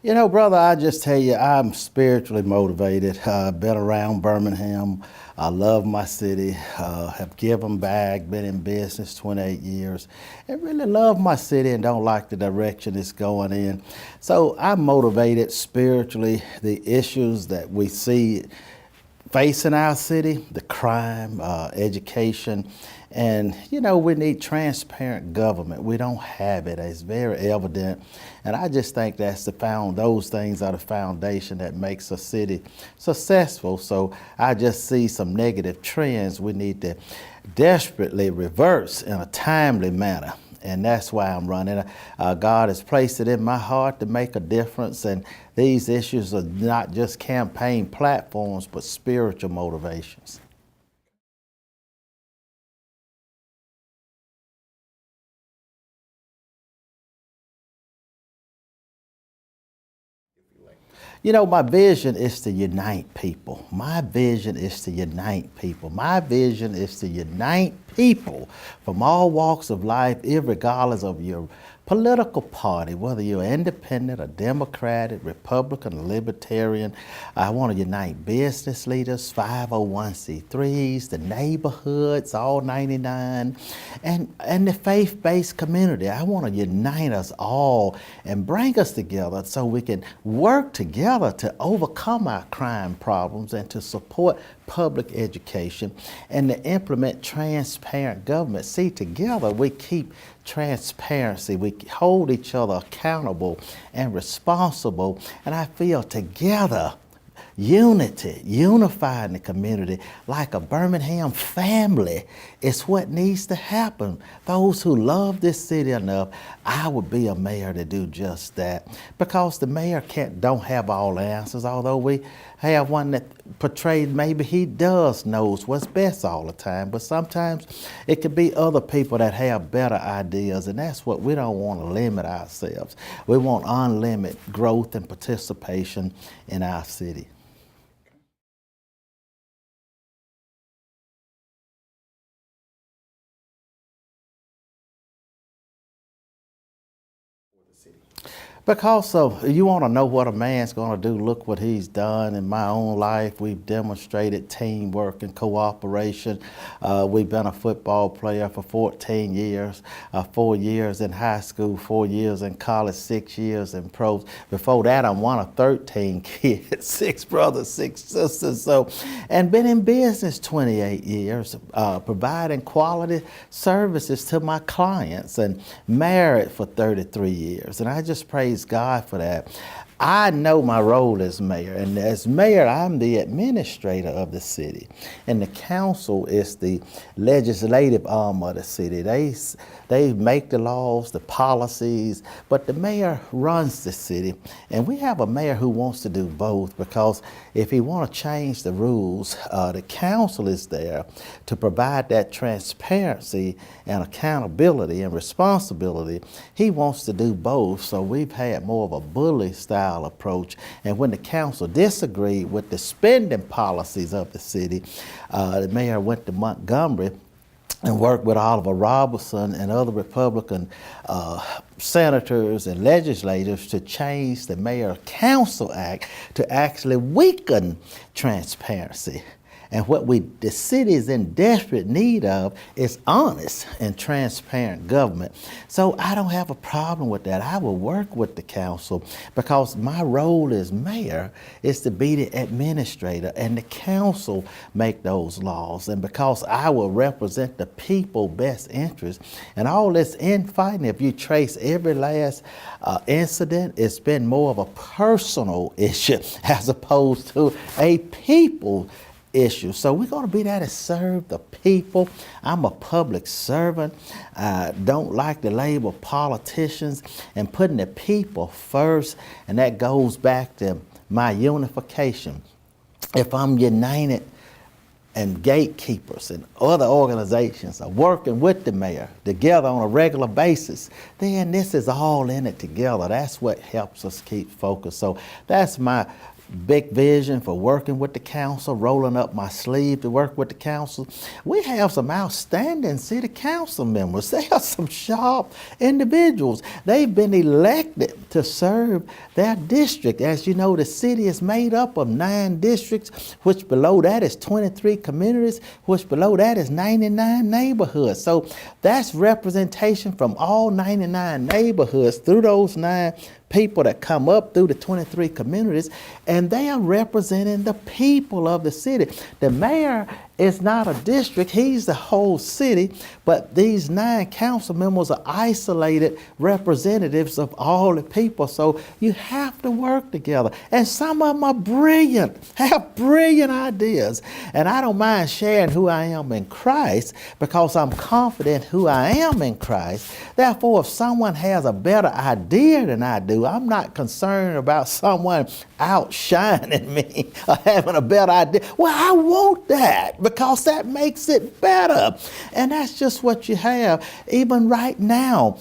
You know, brother, I just tell you, I'm spiritually motivated. Been around Birmingham. I love my city. Have given back. Been in business 28 years, and really love my city and don't like the direction it's going in. So I'm motivated spiritually. The issues that we see facing our city, the crime, education, and you know, we need transparent government. We don't have it. It's very evident. And I just think those things are the foundation that makes a city successful. So I just see some negative trends we need to desperately reverse in a timely manner. And that's why I'm running. God has placed it in my heart to make a difference. And these issues are not just campaign platforms, but spiritual motivations. You know, my vision is to unite people. My vision is to unite people. My vision is to unite people from all walks of life, irregardless of your political party, whether you're independent or Democratic, Republican, or Libertarian. I want to unite business leaders, 501c3s, the neighborhoods, all 99, and the faith-based community. I want to unite us all and bring us together so we can work together to overcome our crime problems and to support public education and to implement transparent government. See, together we keep transparency. We hold each other accountable and responsible. And I feel together, unity, unifying the community like a Birmingham family is what needs to happen. Those who love this city enough, I would be a mayor to do just that. Because the mayor don't have all the answers, although we have one that portrayed maybe he does knows what's best all the time, but sometimes it could be other people that have better ideas, and that's what we don't want to limit ourselves. We want unlimited growth and participation in our city. Because of, you want to know what a man's going to do, look what he's done in my own life. We've demonstrated teamwork and cooperation. We've been a football player for 14 years, 4 years in high school, 4 years in college, 6 years in pros. Before that, I'm one of 13 kids, 6 brothers, 6 sisters. So, and been in business 28 years, providing quality services to my clients, and married for 33 years. And I just praise God for that. I know my role as mayor, and as mayor, I'm the administrator of the city, and the council is the legislative arm of the city. They make the laws, the policies, but the mayor runs the city, and we have a mayor who wants to do both, because if he want to change the rules, the council is there to provide that transparency and accountability and responsibility. He wants to do both, so we've had more of a bully style approach. And when the council disagreed with the spending policies of the city, the mayor went to Montgomery and worked with Oliver Robertson and other Republican senators and legislators to change the Mayor Council Act to actually weaken transparency. And what the city is in desperate need of is honest and transparent government. So I don't have a problem with that. I will work with the council, because my role as mayor is to be the administrator, and the council make those laws. And because I will represent the people's best interest, and all this infighting, if you trace every last incident, it's been more of a personal issue as opposed to a people issue. So we're going to be there to serve the people. I'm a public servant. I don't like the label politicians, and putting the people first, and that goes back to my unification. If I'm united and gatekeepers and other organizations are working with the mayor together on a regular basis, then this is all in it together. That's what helps us keep focused. So that's my big vision for working with the council, rolling up my sleeve to work with the council. We have some outstanding city council members. They are some sharp individuals. They've been elected to serve their district. As you know, the city is made up of 9 districts, which below that is 23 communities, which below that is 99 neighborhoods. So that's representation from all 99 neighborhoods through those 9 people that come up through the 23 communities, and they are representing the people of the city. The mayor is not a district, he's the whole city, but these 9 council members are isolated representatives of all the people. So you have to work together. And some of them are brilliant, have brilliant ideas. And I don't mind sharing who I am in Christ because I'm confident who I am in Christ. Therefore, if someone has a better idea than I do, I'm not concerned about someone outshining me or having a better idea. Well, I want that because that makes it better. And that's just what you have. Even right now,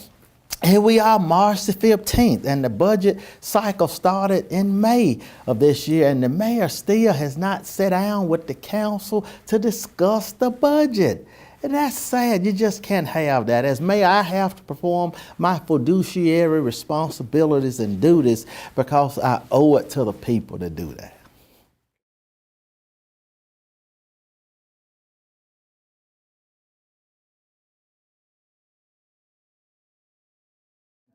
here we are, March the 15th, and the budget cycle started in May of this year, and the mayor still has not sat down with the council to discuss the budget. And that's sad. You just can't have that. As mayor, I have to perform my fiduciary responsibilities and duties because I owe it to the people to do that.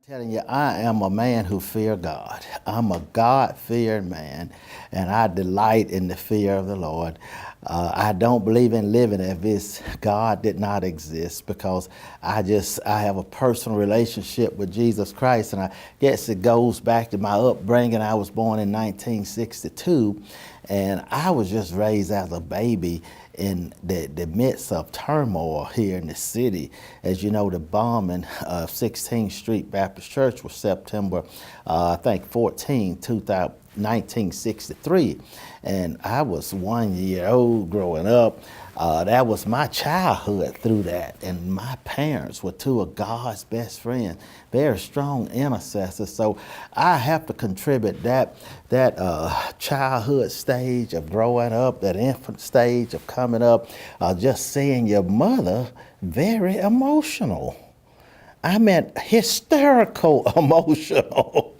Telling you, I am a man who fear God. I'm a God-fearing man, and I delight in the fear of the Lord. I don't believe in living as if God did not exist because I have a personal relationship with Jesus Christ, and I guess it goes back to my upbringing. I was born in 1962, and I was just raised as a baby in the midst of turmoil here in the city. As you know, the bombing of 16th Street Baptist Church was September, I think, 14, 1963. And I was 1 year old growing up. That was my childhood through that. And my parents were 2 of God's best friends, very strong intercessors. So I have to contribute that childhood stage of growing up, that infant stage of coming up, just seeing your mother very emotional. I meant hysterical emotional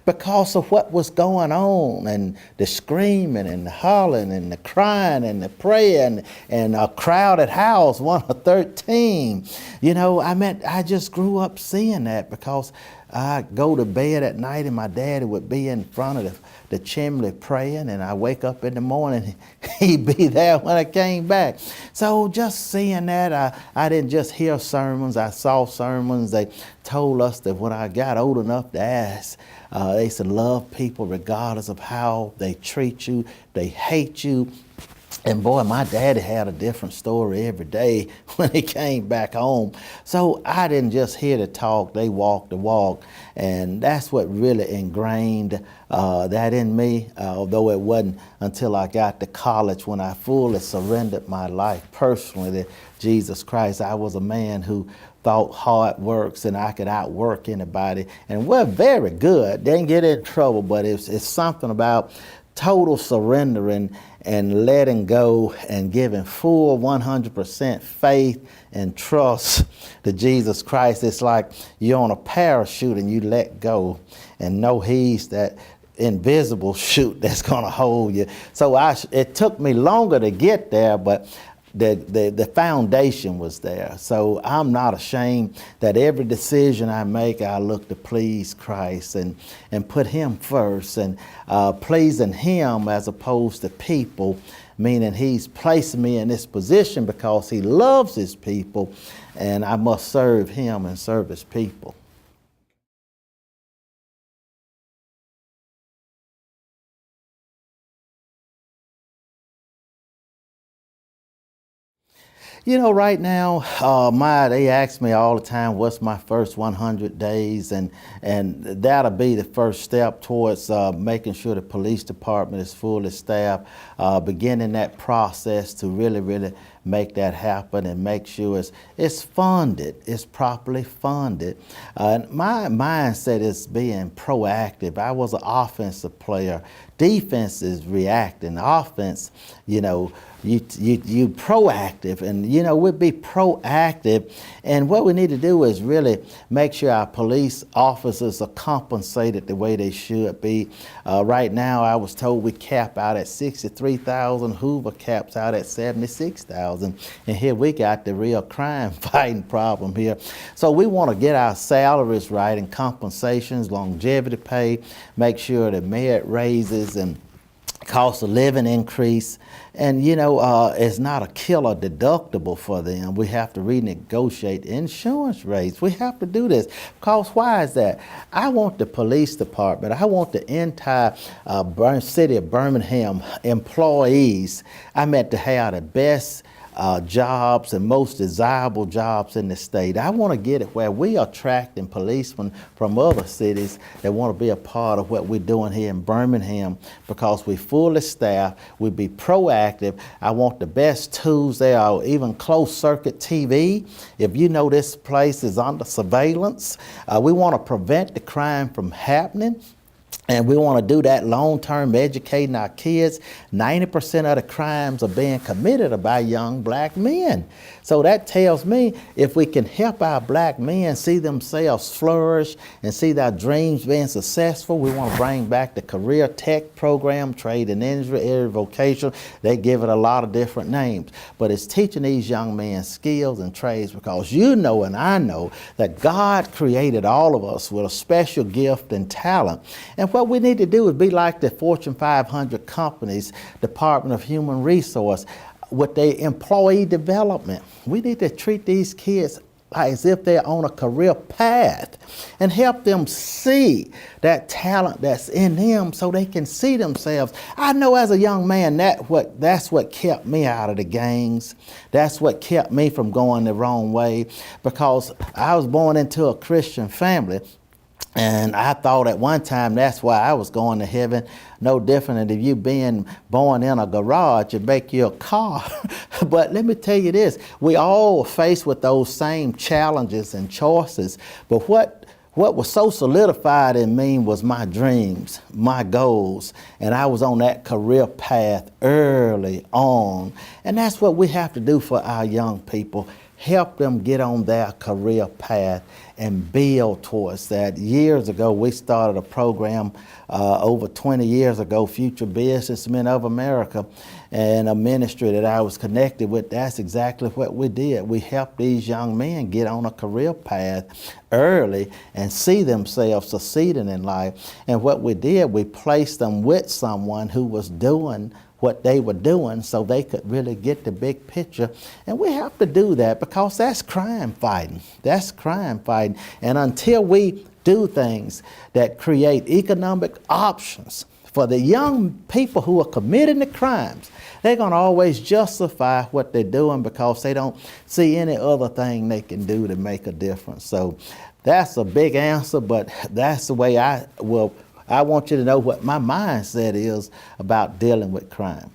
because of what was going on, and the screaming and the hollering and the crying and the praying and a crowded house, 1 of 13. You know, I just grew up seeing that because I go to bed at night and my daddy would be in front of the chimney praying, and I wake up in the morning, he'd be there when I came back. So just seeing that, I didn't just hear sermons, I saw sermons. They told us that when I got old enough to ask, they said love people regardless of how they treat you, they hate you. And boy, my daddy had a different story every day when he came back home. So I didn't just hear the talk, they walked the walk. And that's what really ingrained that in me, although it wasn't until I got to college when I fully surrendered my life personally to Jesus Christ. I was a man who thought hard works and I could outwork anybody. And we're very good, didn't get in trouble, but it's something about total surrendering and letting go and giving full 100% faith and trust to Jesus Christ. It's like you're on a parachute and you let go and know he's that invisible chute that's going to hold you. So it took me longer to get there, but the foundation was there. So I'm not ashamed that every decision I make, I look to please Christ and put him first, and pleasing him as opposed to people, meaning he's placing me in this position because he loves his people, and I must serve him and serve his people. You know, right now, they ask me all the time, what's my first 100 days? And that'll be the first step towards making sure the police department is fully staffed, beginning that process to really make that happen and make sure it's funded, it's properly funded. My mindset is being proactive. I was an offensive player. Defense is reacting. Offense, you proactive, and we'll be proactive. And what we need to do is really make sure our police officers are compensated the way they should be. Right now, I was told we cap out at 63,000. Hoover caps out at 76,000. And here we got the real crime fighting problem here. So we want to get our salaries right and compensations, longevity pay, make sure the merit raises and cost of living increase. And it's not a killer deductible for them. We have to renegotiate insurance rates. We have to do this. Because why is that? I want the police department, I want the entire city of Birmingham employees, I meant to have the best jobs and most desirable jobs in the state. I want to get it where we are attracting policemen from other cities that want to be a part of what we're doing here in Birmingham, because we're fully staffed, we be proactive. I want the best tools there, or even closed circuit TV. If this place is under surveillance, we want to prevent the crime from happening. And we want to do that long-term, educating our kids. 90% of the crimes are being committed by young black men. So that tells me if we can help our black men see themselves flourish and see their dreams being successful, we want to bring back the career tech program, trade and industry, area vocation. They give it a lot of different names. But it's teaching these young men skills and trades, because and I know that God created all of us with a special gift and talent. And what we need to do is be like the Fortune 500 companies, Department of Human Resource, with their employee development. We need to treat these kids as if they're on a career path and help them see that talent that's in them so they can see themselves. I know as a young man, that's what kept me out of the gangs. That's what kept me from going the wrong way, because I was born into a Christian family. And I thought at one time that's why I was going to heaven. No different than if you being born in a garage, you make you a car. But let me tell you this, we all faced with those same challenges and choices. But what was so solidified in me was my dreams, my goals. And I was on that career path early on. And that's what we have to do for our young people. Help them get on their career path and build towards that. Years ago, we started a program over 20 years ago, Future Businessmen of America, and a ministry that I was connected with. That's exactly what we did. We helped these young men get on a career path early and see themselves succeeding in life. And what we did, we placed them with someone who was doing what they were doing so they could really get the big picture. And we have to do that, because that's crime fighting. That's crime fighting. And until we do things that create economic options for the young people who are committing the crimes, they're going to always justify what they're doing because they don't see any other thing they can do to make a difference. So that's a big answer, but that's the way I want you to know what my mindset is about dealing with crime.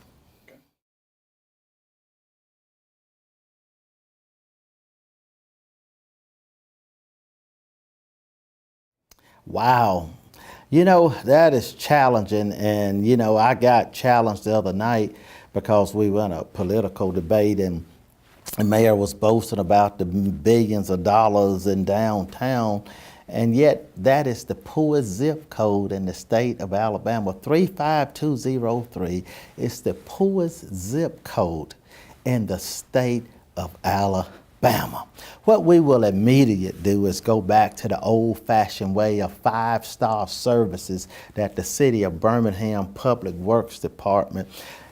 Wow. That is challenging. And, I got challenged the other night because we were in a political debate, and the mayor was boasting about the billions of dollars in downtown. And yet, that is the poorest zip code in the state of Alabama. 35203 is the poorest zip code in the state of Alabama. What we will immediately do is go back to the old-fashioned way of five-star services that the city of Birmingham Public Works Department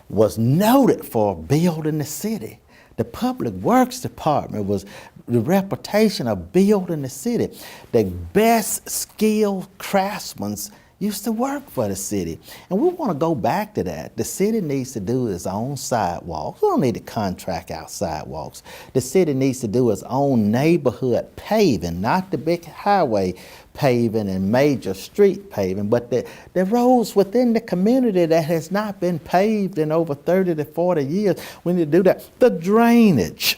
was noted for building the city. The Public Works Department was the reputation of building the city. The best skilled craftsmen used to work for the city. And we want to go back to that. The city needs to do its own sidewalks. We don't need to contract out sidewalks. The city needs to do its own neighborhood paving, not the big highway paving and major street paving, but the roads within the community that has not been paved in over 30 to 40 years. We need to do that. The drainage.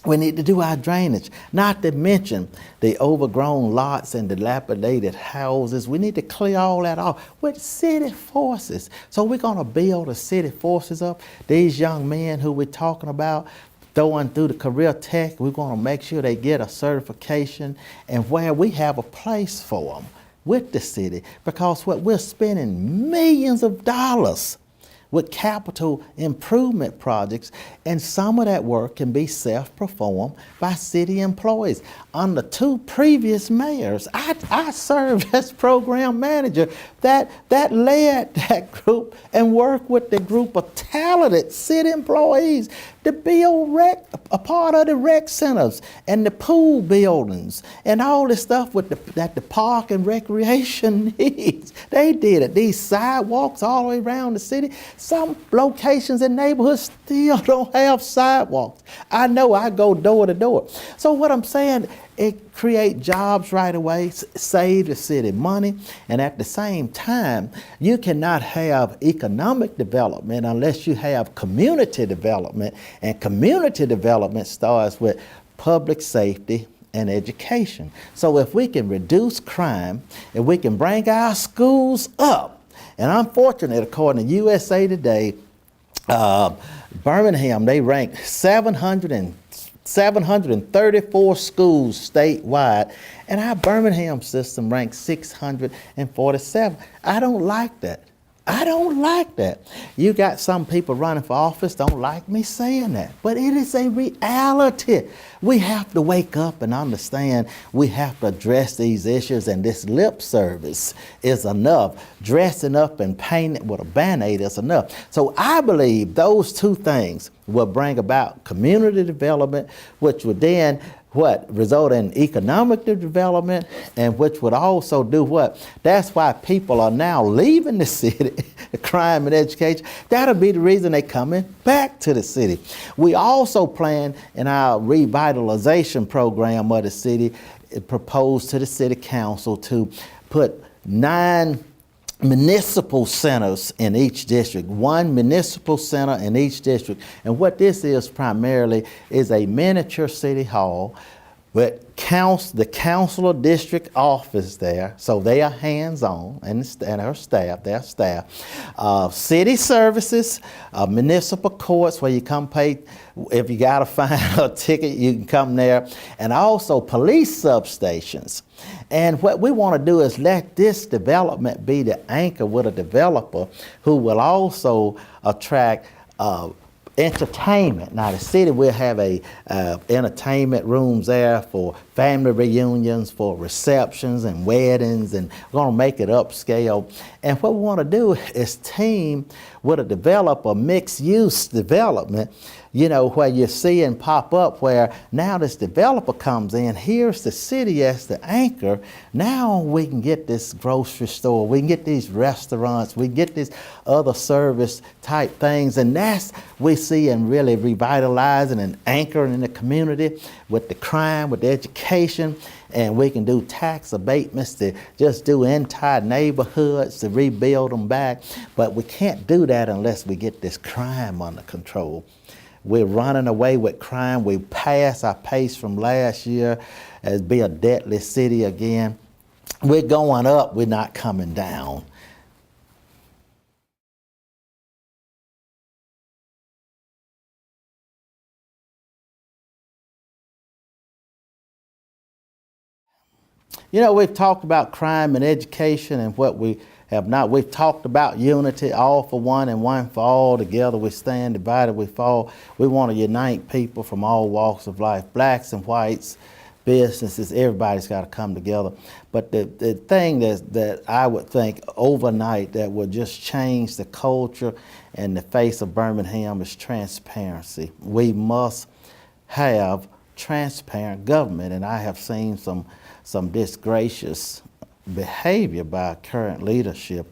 We need to do our drainage, not to mention the overgrown lots and dilapidated houses. We need to clear all that off with city forces. So we're going to build the city forces up. These young men who we're talking about, throwing through the career tech, we're going to make sure they get a certification and where we have a place for them with the city, because what we're spending millions of dollars with capital improvement projects, and some of that work can be self-performed by city employees. Under 2 previous mayors, I served as program manager that led that group and worked with the group of talented city employees to build a part of the rec centers and the pool buildings and all this stuff that the park and recreation needs. They did it. These sidewalks all the way around the city. Some locations and neighborhoods still don't have sidewalks. I know, I go door to door. So what I'm saying, it create jobs right away, save the city money, and at the same time, you cannot have economic development unless you have community development, and community development starts with public safety and education. So if we can reduce crime, if we can bring our schools up, and I'm fortunate, according to USA Today, Birmingham, they ranked 734 schools statewide, and our Birmingham system ranked 647. I don't like that. I don't like that. You got some people running for office don't like me saying that, but it is a reality. We have to wake up and understand we have to address these issues, and this lip service is enough. Dressing up and painting with a Band-Aid is enough. So I believe those 2 things will bring about community development, which would then result in economic development, and which would also do what? That's why people are now leaving the city, crime and education. That'll be the reason they're coming back to the city. We also plan in our revitalization program of the city, proposed to the city council to put 9 municipal centers in each district, 1 municipal center in each district. And what this is primarily is a miniature city hall with the council of district office there, so they are hands-on, and her staff, their staff. City services, municipal courts where you come pay, if you got to find a ticket, you can come there, and also police substations. And what we want to do is let this development be the anchor with a developer who will also attract entertainment. Now the city will have entertainment rooms there for family reunions, for receptions and weddings, and we're going to make it upscale. And what we want to do is team with a developer, mixed use development, where you're seeing pop up where now this developer comes in, here's the city as the anchor. Now we can get this grocery store, we can get these restaurants, we can get these other service type things, and that's we see and really revitalizing and anchoring in the community with the crime, with the education, and we can do tax abatements to just do entire neighborhoods to rebuild them back. But we can't do that unless we get this crime under control. We're running away with crime. We passed our pace from last year as be a deadly city again. We're going up, we're not coming down. We've talked about crime and education and what we have not. We've talked about unity, all for one and one for all. Together we stand, divided we fall. We want to unite people from all walks of life, blacks and whites, businesses, everybody's got to come together. But the thing that I would think overnight that would just change the culture and the face of Birmingham is transparency. We must have transparent government, and I have seen some disgracious behavior by current leadership,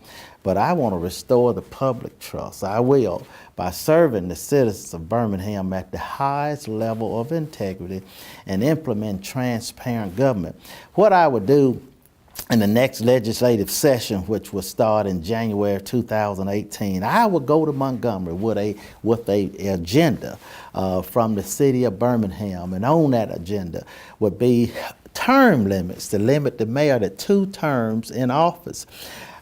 but I want to restore the public trust. I will, by serving the citizens of Birmingham at the highest level of integrity and implement transparent government. What I would do in the next legislative session, which will start in January 2018, I will go to Montgomery with a agenda from the city of Birmingham, and on that agenda would be term limits to limit the mayor to 2 terms in office.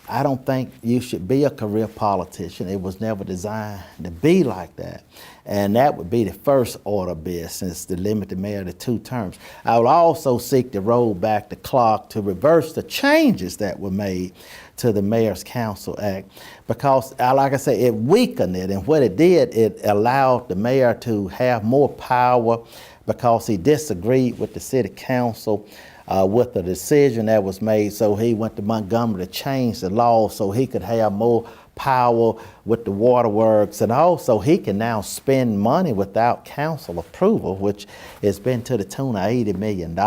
I don't think you should be a career politician. It was never designed to be like that. And that would be the first order of business, to limit the mayor to 2 terms. I would also seek to roll back the clock to reverse the changes that were made to the Mayor's Council Act, because, like I say, it weakened it. And what it did, it allowed the mayor to have more power because he disagreed with the city council with the decision that was made. So he went to Montgomery to change the law so he could have more power with the waterworks, and also he can now spend money without council approval, which has been to the tune of $80 million.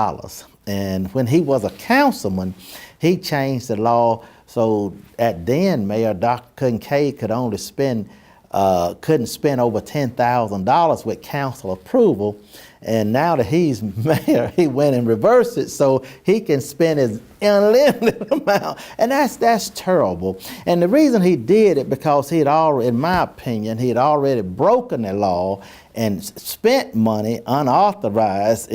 And when he was a councilman, he changed the law so at then Mayor Dr. Kincaid could only spend couldn't spend over $10,000 with council approval. And now that he's mayor, he went and reversed it so he can spend his unlimited amount. And that's terrible. And the reason he did it, because he had already, in my opinion, he had already broken the law and spent money unauthorized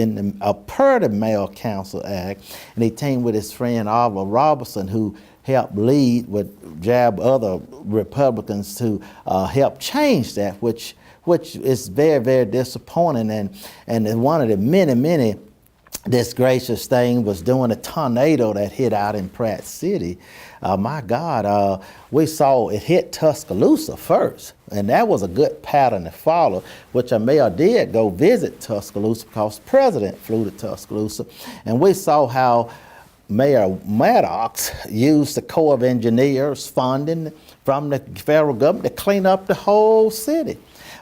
per the Mayoral Council Act. And he teamed with his friend Oliver Robertson, who helped lead with other Republicans to help change that, which is very, very disappointing. And one of the many disgracious things was during a tornado that hit out in Pratt City. My God, we saw it hit Tuscaloosa first, and that was a good pattern to follow, which a mayor did go visit Tuscaloosa because the president flew to Tuscaloosa. And we saw how Mayor Maddox used the Corps of Engineers funding from the federal government to clean up the whole city.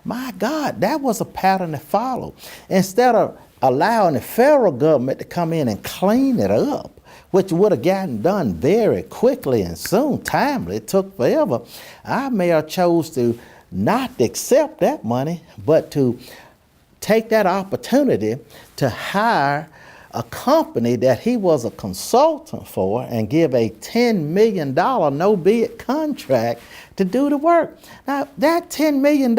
My God, that was a pattern to follow. Instead of allowing the federal government to come in and clean it up, which would have gotten done very quickly and soon, timely, it took forever, our mayor chose to not accept that money, but to take that opportunity to hire a company that he was a consultant for and give a $10 million no-bid contract to do the work. Now, that $10 million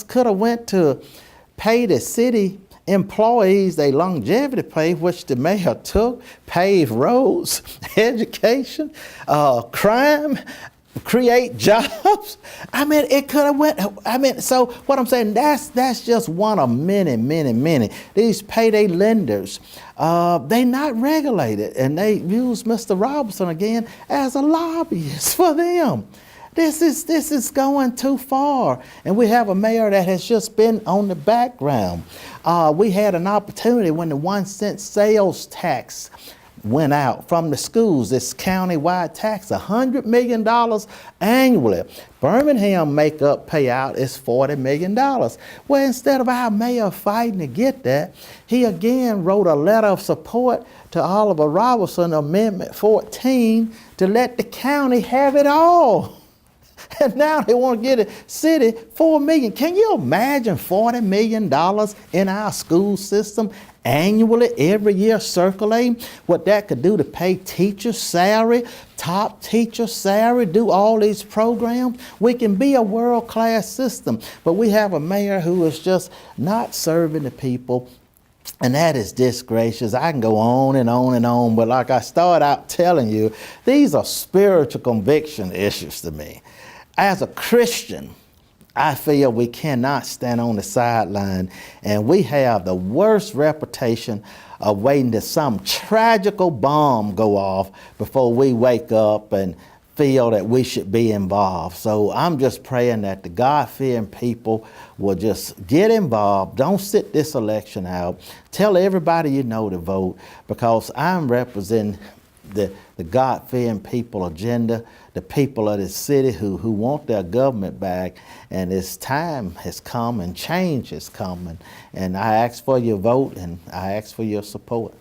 could have went to pay the city employees their longevity pay, which the mayor took, pave roads, education, crime, create jobs. I mean, it could have went, so what I'm saying, that's just one of many. These payday lenders, they not regulated, and they use Mr. Robertson again as a lobbyist for them. This is going too far. And we have a mayor that has just been on the background. We had an opportunity when the 1-cent sales tax went out from the schools, this county-wide tax, $100 million annually. Birmingham makeup payout is $40 million. Well, instead of our mayor fighting to get that, he again wrote a letter of support to Oliver Robertson, Amendment 14, to let the county have it all. And now they want to get a city $4 million. Can you imagine $40 million in our school system annually, every year circulating? What that could do to pay teachers' salary, top teachers' salary, do all these programs. We can be a world-class system, but we have a mayor who is just not serving the people. And that is disgracious. I can go on and on, but like I started out telling you, these are spiritual conviction issues to me. As a Christian, I feel we cannot stand on the sideline, and we have the worst reputation of waiting till some tragical bomb go off before we wake up and feel that we should be involved. So I'm just praying that the God-fearing people will just get involved. Don't sit this election out. Tell everybody you know to vote, because I'm representing the God-fearing people agenda, the people of the city who want their government back, and this time has come and change is coming. And I ask for your vote, and I ask for your support.